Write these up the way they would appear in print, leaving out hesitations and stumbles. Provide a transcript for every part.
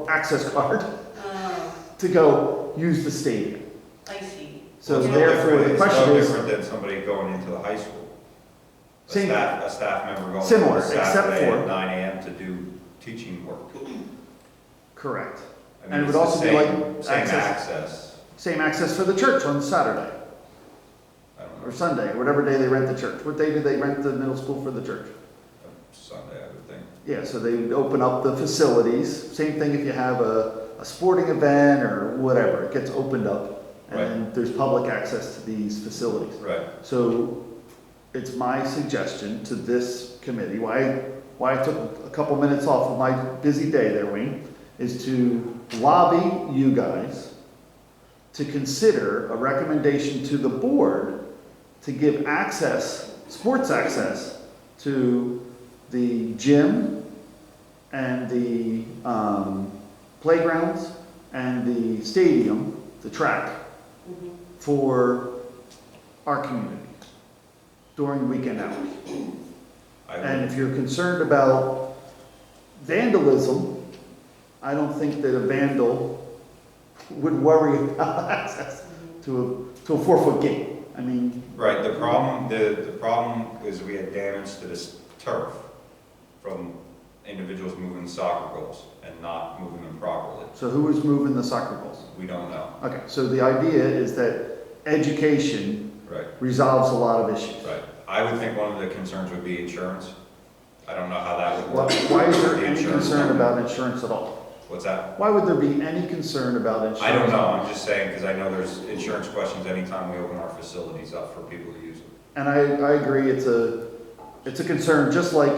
access card Oh, to go use the stadium. I see. So It's no therefore, different- the It's question no is, different than somebody going into the high school. Same- A staff member going Similar, on except Saturday for- at 9 AM to do teaching work. correct. I mean, And it would it's the also be like same access- access. Same access for the church on Saturday I don't or know, Sunday, or whatever day they rent the church. What day do they rent the middle school for the church? Sunday, I would think. Yeah, so they would open up the facilities. Same thing if you have a sporting event or whatever, it gets opened up. And then there's public access to these facilities. Right. So it's my suggestion to this committee, why I took a couple minutes off of my busy day there, Wayne, is to lobby you guys to consider a recommendation to the board to give access, sports access, to the gym and the playgrounds and the stadium, the track, Mhm. for our community during weekend hours. And if you're concerned about vandalism, I don't think that a vandal would worry about access to a 4-foot gate. I mean, Right, the problem is we had damage to this turf from individuals moving soccer goals and not moving them properly. so who is moving the soccer balls? We don't know. Okay, so the idea is that education Right, resolves a lot of issues. right. I would think one of the concerns would be insurance. I don't know how that would Why work. why is there The any insurance concern company. about insurance at all? What's that? Why would there be any concern about insurance? I don't know, I'm just saying, because I know there's insurance questions anytime we open our facilities up for people to use them. And I agree, it's a concern, just like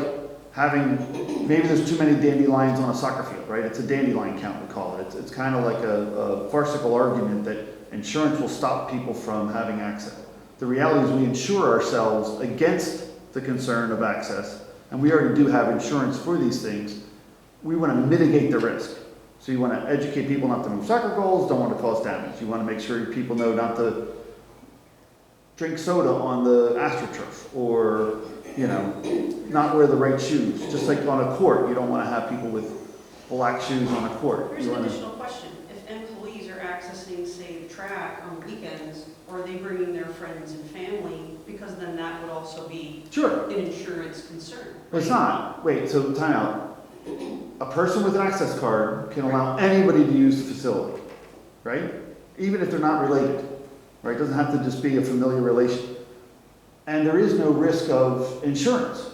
having, maybe there's too many dandelions on a soccer field, right? It's a dandelion count, we call it. It's kind of like a farcical argument that insurance will stop people from having access. The reality is we insure ourselves against the concern of access, and we already do have insurance for these things. We want to mitigate the risk. So you want to educate people not to move soccer goals, don't want to cause damage. You want to make sure people know not to drink soda on the AstroTurf, or, you know, not wear the right shoes. Just like on a court, you don't want to have people with black shoes on a court. Here's You an wanna- additional question. If employees are accessing, say, the track on weekends, are they bringing their friends and family? Because then that would also be Sure, an insurance concern. but it's not. Wait, so time out. A person with an access card can allow anybody to use the facility, right? Even if they're not related, right? It doesn't have to just be a familiar relation. And there is no risk of insurance,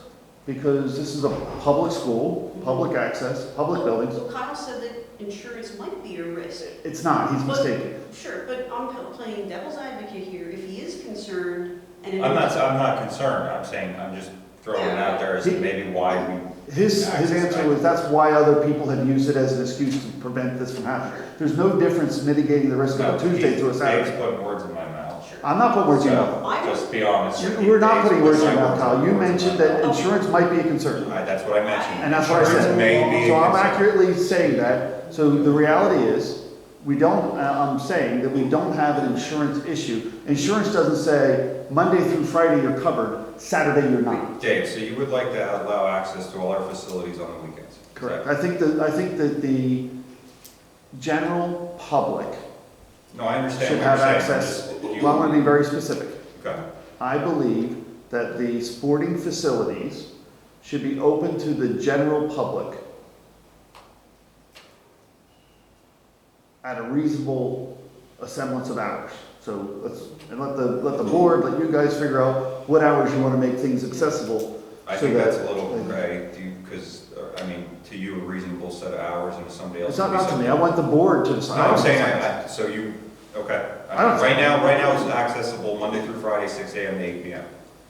because this is a public school, public access, public buildings. So Kyle said that insurance might be a risk. It's not, he's But- mistaken. Sure, but I'm playing devil's advocate here. If he is concerned and it I'm not concerned, I'm saying, I'm just throwing it out there as to maybe why we. His Access, answer right. was, that's why other people have used it as an excuse to prevent this from happening. There's no difference mitigating the risk of a Tuesday to a Dave's Saturday. putting words in my mouth. Sure. I'm not putting words in your So, mouth. just be honest. with you, We're not Dave's putting words in your my mouth, Kyle. You words in my mentioned that mouth. insurance might be a concern. That's what I mentioned. And that's what I Insurance said. may be a So I'm concern. accurately saying that. So the reality is, we don't, I'm saying that we don't have an insurance issue. Insurance doesn't say Monday through Friday you're covered, Saturday you're not. Dave, so you would like to allow access to all our facilities on the weekends? Correct. I think that the general public No, I understand should what have you're saying. access. Just- you- Well, I want to be very specific. Okay. I believe that the sporting facilities should be open to the general public at a reasonable semblance of hours. So let the board, let you guys figure out what hours you want to make things accessible. I So think that- that's a little gray, because, I mean, to you, a reasonable set of hours, and to somebody else. It's not it'd be to me, I something- want the board to No, decide. I'm saying, so you, okay. I don't- Right now it's accessible Monday through Friday, 6 AM to 8 PM.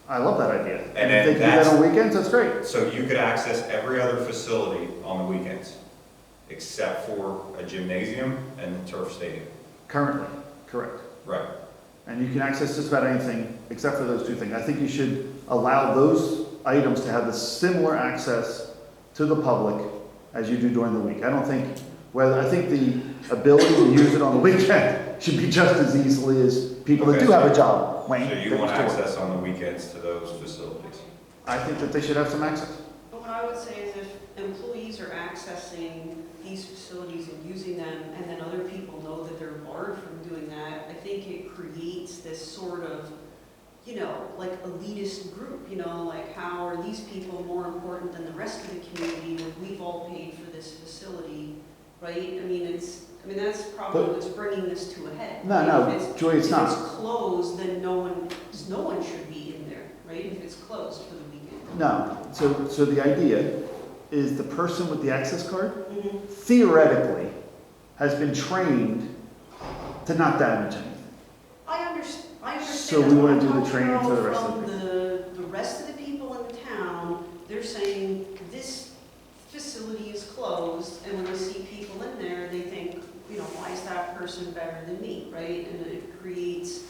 I love that idea. And if they then can do that that's- on weekends, that's great. So you could access every other facility on the weekends, except for a gymnasium and the turf stadium. Currently, correct. Right. And you can access just about anything except for those two things. I think you should allow those items to have the similar access to the public as you do during the week. I don't think, I think the ability to use it on the weekend should be just as easily as people that do have a job, Wayne. So you that want still work. access on the weekends to those facilities? I think that they should have some access. But what I would say is employees are accessing these facilities and using them, and then other people know that they're barred from doing that, I think it creates this sort of, like elitist group, like how are these people more important than the rest of the community when we've all paid for this facility, right? That's probably But- what's bringing this to a head. No, If Joy, it's if not. it's closed, then no one should be in there, right? If it's closed for the weekend. No, so the idea is the person with the access card Mhm. theoretically has been trained to not damage anything. I understand. So That's we what wanna I'm do the talking training for the about rest of from the rest of the people in the town, they're saying this facility is closed, and when they see people in there, they think, why is that person better than me, right? And it creates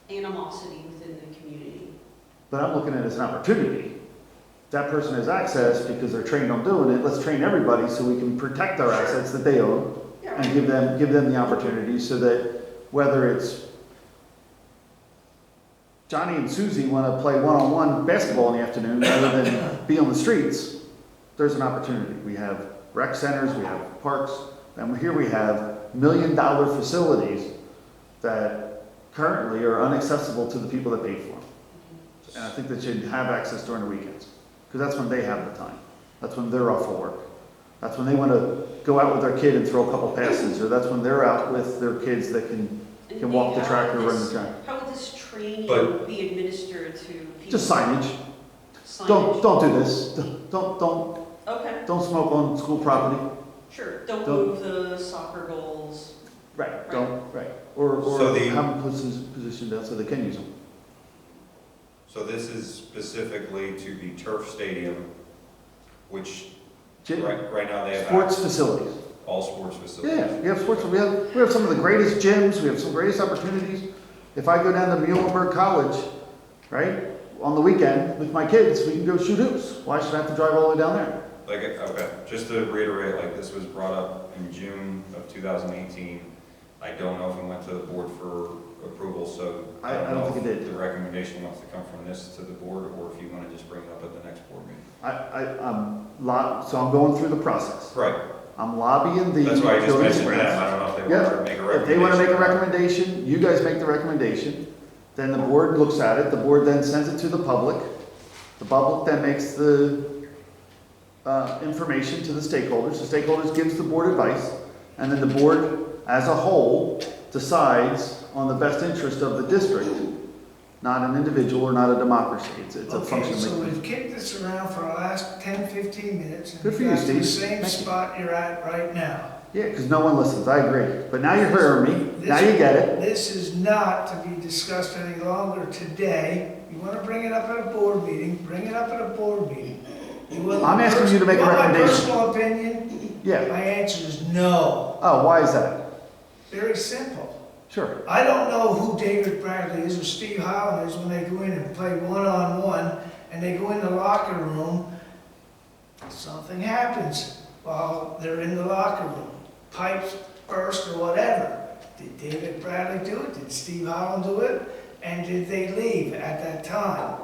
animosity within the community. But I'm looking at it as an opportunity. That person has access because they're trained on doing it. Let's train everybody so we can protect our Sure. assets that they own Yeah, and give them the opportunity so that whether it's Johnny and Susie want to play one-on-one basketball in the afternoon rather than be on the streets, there's an opportunity. We have rec centers, we have parks, and here we have million-dollar facilities that currently are inaccessible to the people that pay for them. And I think they should have access during the weekends, because that's when they have the time. That's when they're off of work. That's when they want to go out with their kid and throw a couple passes, or that's when they're out with their kids that can walk the track or run the track. How would this training But- be administered to people? Just signage. Signage? Don't do this. Don't Okay, smoke on school property. sure. Don't Don't- move the soccer goals. Right. Don't, right. Or So the- have them positioned out so they can use them. So this is specifically to the turf stadium, which Gym- right now they have Sports facilities. all sports facilities. Yeah, we have sports, we have some of the greatest gyms, we have some greatest opportunities. If I go down to Muhlenberg College, right, on the weekend with my kids, we can go shoot hoops. Why should I have to drive all the way down there? Okay, just to reiterate, this was brought up in June of 2018. I don't know if it went to the board for approval, so I don't know think it if did. the recommendation wants to come from this to the board, or if you want to just bring it up at the next board meeting. So I'm going through the process. Right, I'm lobbying the. that's why I just building mentioned that, inspectors. I don't know if they want to make a recommendation. If they want to make a recommendation, you guys make the recommendation, then the board looks at it, the board then sends it to the public. The public then makes the information to the stakeholders, the stakeholders gives the board advice, and then the board as a whole decides on the best interest of the district, not an individual or not a democracy. It's a Okay, function. so we've kicked this around for the last 10, 15 minutes. Good for you, And you're at the Steve. same Thank you. spot you're at right now. Yeah, because no one listens, I agree. But now you're hearing me, now you get it. This is not to be discussed any longer today. You want to bring it up at a board meeting, bring it up at a board meeting. I'm asking you to make a recommendation. My personal opinion, Yeah. my answer is no. Oh, why is that? Very simple. Sure. I don't know who David Bradley is or Steve Holland is when they go in and play one-on-one and they go in the locker room. Something happens while they're in the locker room. Pipes burst or whatever. Did David Bradley do it? Did Steve Holland do it? And did they leave at that time?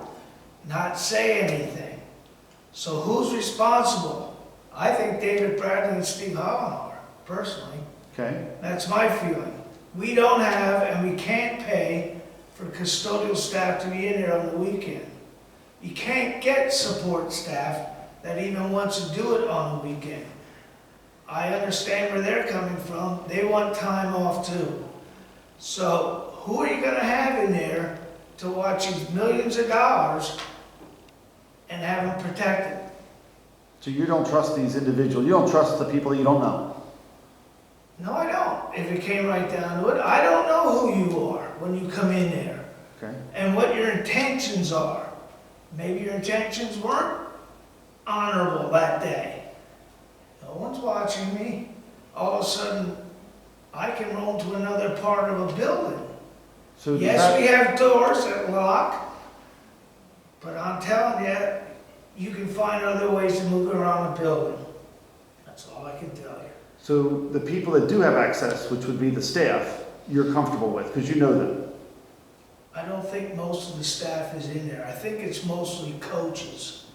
Not say anything. So who's responsible? I think David Bradley and Steve Holland are, personally. Okay. That's my feeling. We don't have and we can't pay for custodial staff to be in there on the weekend. You can't get support staff that even wants to do it on the weekend. I understand where they're coming from. They want time off too. So who are you gonna have in there to watch these millions of dollars and have them protected? So you don't trust these individuals, you don't trust the people you don't know? No, I don't. If it came right down to it, I don't know who you are when you come in there. Okay. And what your intentions are. Maybe your intentions weren't honorable that day. No one's watching me. All of a sudden, I can roam to another part of a building. So does Yes, that- we have doors that lock, but I'm telling you, you can find other ways to move around a building. That's all I can tell you. So the people that do have access, which would be the staff, you're comfortable with, because you know them? I don't think most of the staff is in there. I think it's mostly coaches.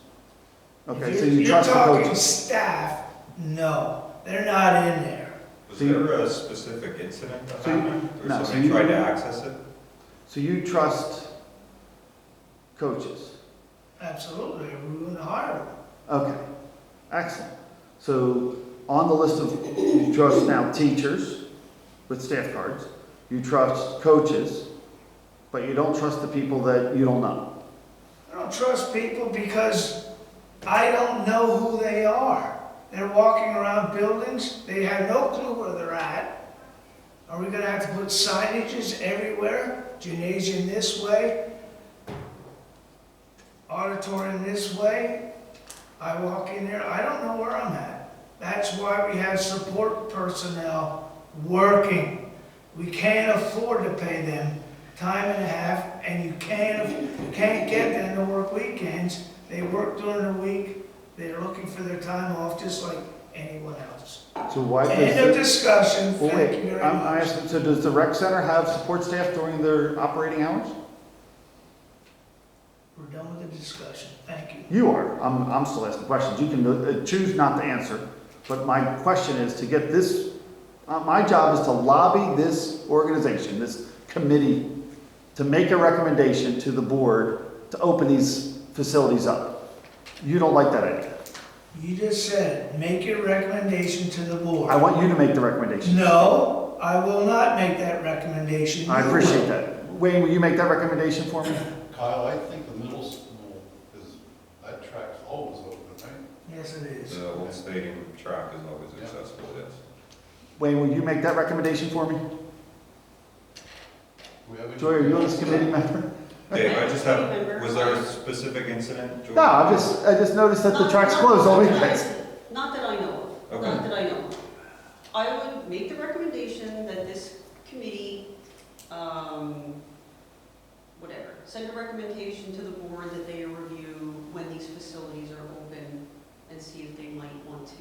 Okay, so If you you're trust the talking coaches? staff, no, they're not in there. Was So you- there a specific incident that So you- happened? Or no, so somebody you- tried to access it? So you trust coaches? Absolutely, we wouldn't hire them. Okay, excellent. So on the list of, you trust now teachers with staff cards, you trust coaches, but you don't trust the people that you don't know. I don't trust people because I don't know who they are. They're walking around buildings, they have no clue where they're at. Are we gonna have to put signages everywhere? Gymnasium this way, auditorium this way? I walk in there, I don't know where I'm at. That's why we have support personnel working. We can't afford to pay them time and a half, and you can't get them to work weekends. They work during the week, they're looking for their time off just like anyone else. So why End of does, discussion, well, thank you wait, very I'm much. asking, so does the rec center have support staff during their operating hours? We're done with the discussion, thank you. You are. I'm still asking questions. You can choose not to answer. But my question is to get this, my job is to lobby this organization, this committee, to make a recommendation to the board to open these facilities up. You don't like that idea. You just said, it. Make your recommendation to the board. I want you to make the recommendation. No, I will not make that recommendation. I You appreciate will. that. Wayne, will you make that recommendation for me? Kyle, I think the middle school is, that track's always open, right? Yes, it is. The old stadium track is always Yeah. accessible, yes. Wayne, will you make that recommendation for me? We have any- Joy, are you on this committee member? Dave, I just have, Remember, was there a specific incident? George? No, I just noticed that the Not- track's not- closed all not weekend. that I- Not that I know of, Okay. not that I know of. I would make the recommendation that this committee, whatever, send a recommendation to the board that they review when these facilities are open and see if they might want to,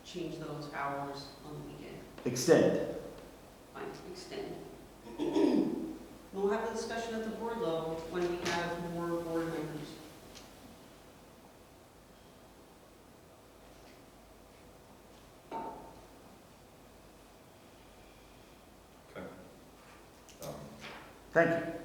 change those hours on the weekend. Extend. Fine, extend. We'll have a discussion at the board level when we have more board members. Okay. Thank you.